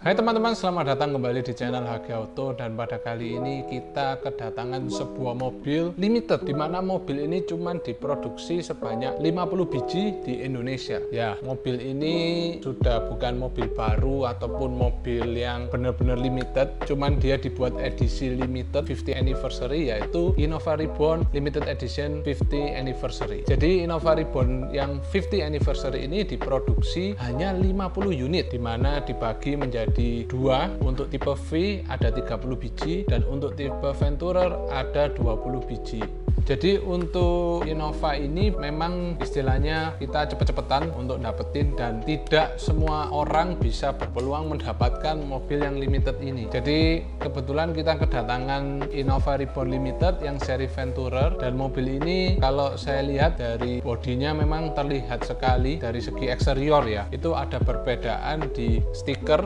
Hai teman-teman, selamat datang kembali di channel HG Auto. Dan pada kali ini kita kedatangan sebuah mobil limited, di mana mobil ini cuma diproduksi sebanyak 50 biji di Indonesia. Ya, mobil ini sudah bukan mobil baru ataupun mobil yang benar-benar limited, cuman dia dibuat edisi limited 50 anniversary, yaitu Innova Reborn Limited Edition 50 Anniversary. Jadi Innova Reborn yang 50 Anniversary ini diproduksi hanya 50 unit, di mana dibagi menjadi dua. Untuk tipe V ada 30 biji dan untuk tipe Venturer ada 20 biji. Jadi untuk Innova ini memang istilahnya kita cepet-cepetan untuk dapetin, dan tidak semua orang bisa berpeluang mendapatkan mobil yang limited ini. Jadi kebetulan kita kedatangan Innova Reborn Limited yang seri Venturer, dan mobil ini kalau saya lihat dari bodinya memang terlihat sekali dari segi eksterior ya, itu ada perbedaan di stiker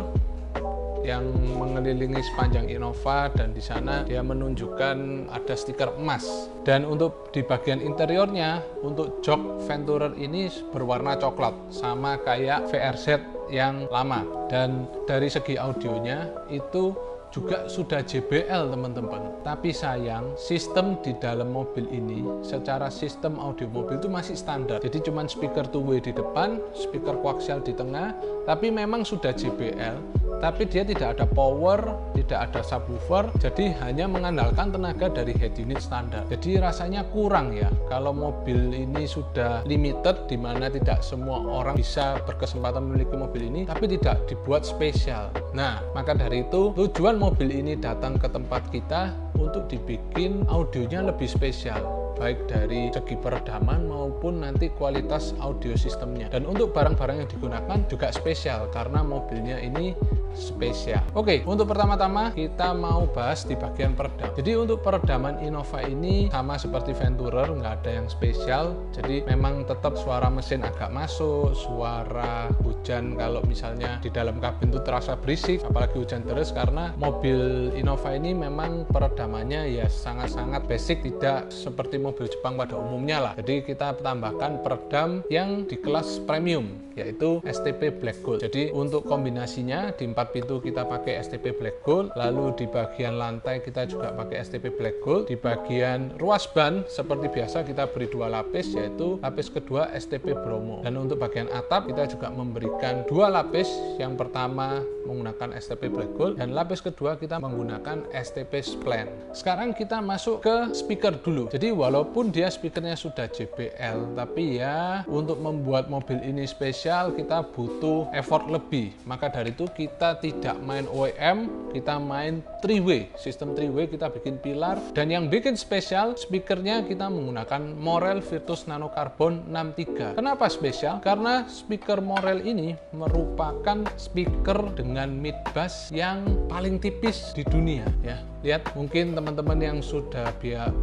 yang mengelilingi sepanjang Innova, dan di sana dia menunjukkan ada stiker emas. Dan untuk di bagian interiornya, untuk jok Venturer ini berwarna coklat sama kayak VRZ yang lama. Dan dari segi audionya itu juga sudah JBL teman-teman, tapi sayang sistem di dalam mobil ini secara sistem audio mobil itu masih standar. Jadi cuman speaker two-way di depan, speaker koaksial di tengah, tapi memang sudah JBL, tapi dia tidak ada power, tidak ada subwoofer, jadi hanya mengandalkan tenaga dari head unit standar. Jadi rasanya kurang ya kalau mobil ini sudah limited, di mana tidak semua orang bisa berkesempatan memiliki mobil ini, tapi tidak dibuat spesial. Nah, maka dari itu tujuan mobil ini datang ke tempat kita untuk dibikin audionya lebih spesial, baik dari segi peredaman maupun nanti kualitas audio sistemnya. Dan untuk barang-barang yang digunakan juga spesial karena mobilnya ini spesial. Oke, untuk pertama-tama kita mau bahas di bagian peredam. Jadi untuk peredaman Innova ini sama seperti Venturer, nggak ada yang spesial. Jadi memang tetap suara mesin agak masuk, suara hujan kalau misalnya di dalam kabin itu terasa berisik, apalagi hujan deras, karena mobil Innova ini memang peredamannya ya sangat-sangat basic, tidak seperti mobil Jepang pada umumnya lah. Jadi kita tambahkan peredam yang di kelas premium, yaitu STP Black Gold. Jadi untuk kombinasinya di 4 pintu kita pakai STP Black Gold, lalu di bagian lantai kita juga pakai STP Black Gold. Di bagian ruas ban seperti biasa kita beri 2 lapis, yaitu lapis kedua STP Bromo. Dan untuk bagian atap kita juga memberikan 2 lapis. Yang pertama menggunakan STP Black Gold, dan lapis kedua kita menggunakan STP Splend. Sekarang kita masuk ke speaker dulu. Jadi walaupun dia speakernya sudah JBL, tapi ya untuk membuat mobil ini spesial kita butuh effort lebih. Maka dari itu kita tidak main OEM, kita main 3-way. Sistem 3-way kita bikin pilar, dan yang bikin spesial speakernya kita menggunakan Morel Virtus Nano Carbon 63. Kenapa spesial? Karena speaker Morel ini merupakan speaker dengan mid bass yang paling tipis di dunia ya. Lihat, mungkin teman-teman yang sudah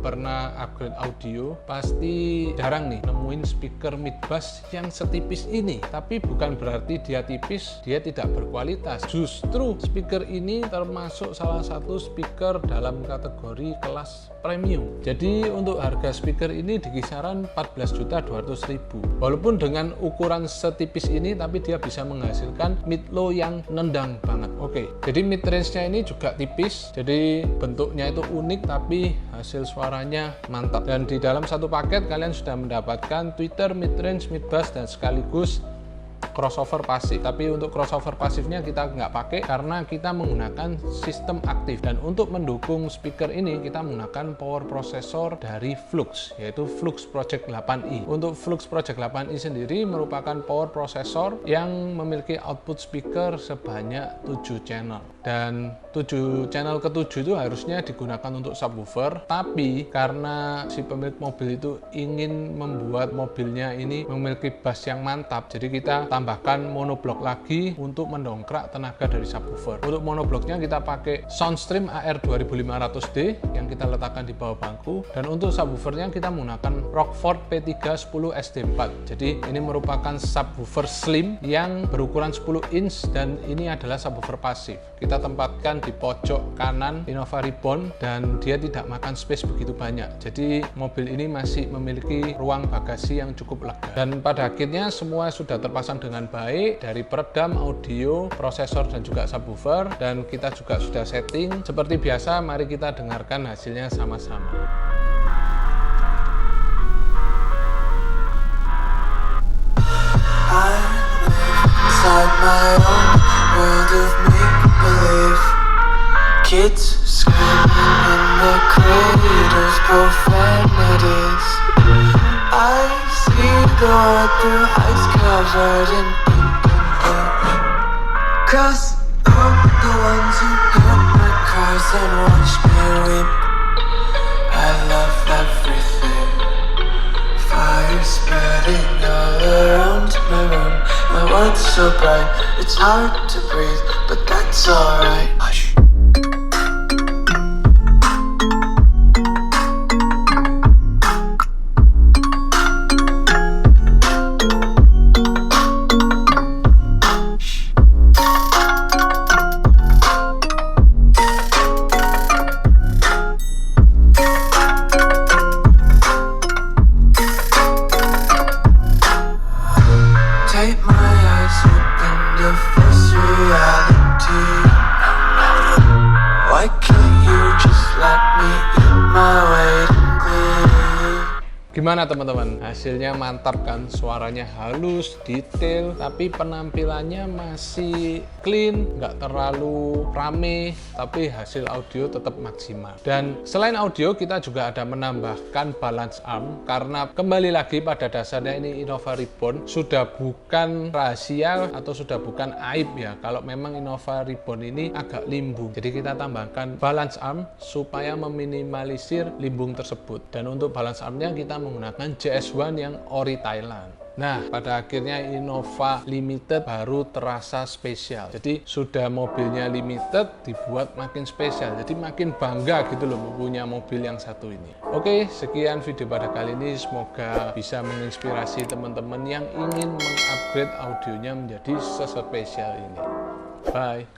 pernah upgrade audio pasti jarang nih nemuin speaker mid bass yang setipis ini. Tapi bukan berarti dia tipis, dia tidak berkualitas. Justru speaker ini termasuk salah satu speaker dalam kategori kelas premium. Jadi untuk harga speaker ini di kisaran 14.200.000. Walaupun dengan ukuran setipis ini, tapi dia bisa menghasilkan mid low yang nendang banget. Oke, jadi mid range-nya ini juga tipis. Jadi bentuknya itu unik, tapi hasil suaranya mantap. Dan di dalam satu paket kalian sudah mendapatkan tweeter, mid range, mid bass, dan sekaligus crossover pasif. Tapi untuk crossover pasifnya kita nggak pakai karena kita menggunakan sistem aktif. Dan untuk mendukung speaker ini kita menggunakan power processor dari Flux, yaitu Flux Project 8i. Untuk Flux Project 8i sendiri merupakan power processor yang memiliki output speaker sebanyak 7 channel. Dan 7 channel ke-7 itu harusnya digunakan untuk subwoofer, tapi karena si pemilik mobil itu ingin membuat mobilnya ini memiliki bass yang mantap, jadi kita tambahkan monoblock lagi untuk mendongkrak tenaga dari subwoofer. Untuk monoblocknya kita pakai Soundstream AR 2500D yang kita letakkan di bawah bangku, dan untuk subwoofernya kita menggunakan Rockford P310 SD4. Jadi ini merupakan subwoofer slim yang berukuran 10 inch, dan ini adalah subwoofer pasif. Kita tempatkan di pojok kanan Innova Reborn, dan dia tidak makan space begitu banyak. Jadi mobil ini masih memiliki ruang bagasi yang cukup lega. Dan pada akhirnya semua sudah terpasang dengan dengan baik dari peredam, audio, prosesor dan juga subwoofer, dan kita juga sudah setting. Seperti biasa, mari kita dengarkan hasilnya sama-sama. Inside my own world of make-believe, kids screaming in their cradles, profanities. I see the world through ice covered in ink and blue. Cross out the ones who heard my cries and watched me weep. I love everything. Fire spreading all around my room. My world's so bright, it's hard to breathe, but that's alright. Hush. Take my eyes open to face reality. Why can't you just let me eat my weight in glee? Gimana teman-teman? Hasilnya mantap kan? Suaranya halus, detail, tapi penampilannya masih clean, nggak terlalu rame, tapi hasil audio tetap maksimal. Dan selain audio, kita juga ada menambahkan balance arm, karena kembali lagi pada dasarnya ini Innova Reborn sudah bukan rahasia atau sudah bukan aib ya, kalau memang Innova Reborn ini agak limbung. Jadi kita tambahkan balance arm supaya meminimalisir limbung tersebut. Dan untuk balance armnya kita menggunakan JS1 yang ori Thailand. Nah, pada akhirnya Innova Limited baru terasa spesial. Jadi sudah mobilnya limited dibuat makin spesial. Jadi makin bangga gitu loh punya mobil yang satu ini. Oke, sekian video pada kali ini. Semoga bisa menginspirasi teman-teman yang ingin mengupgrade audionya menjadi sespesial ini. Bye.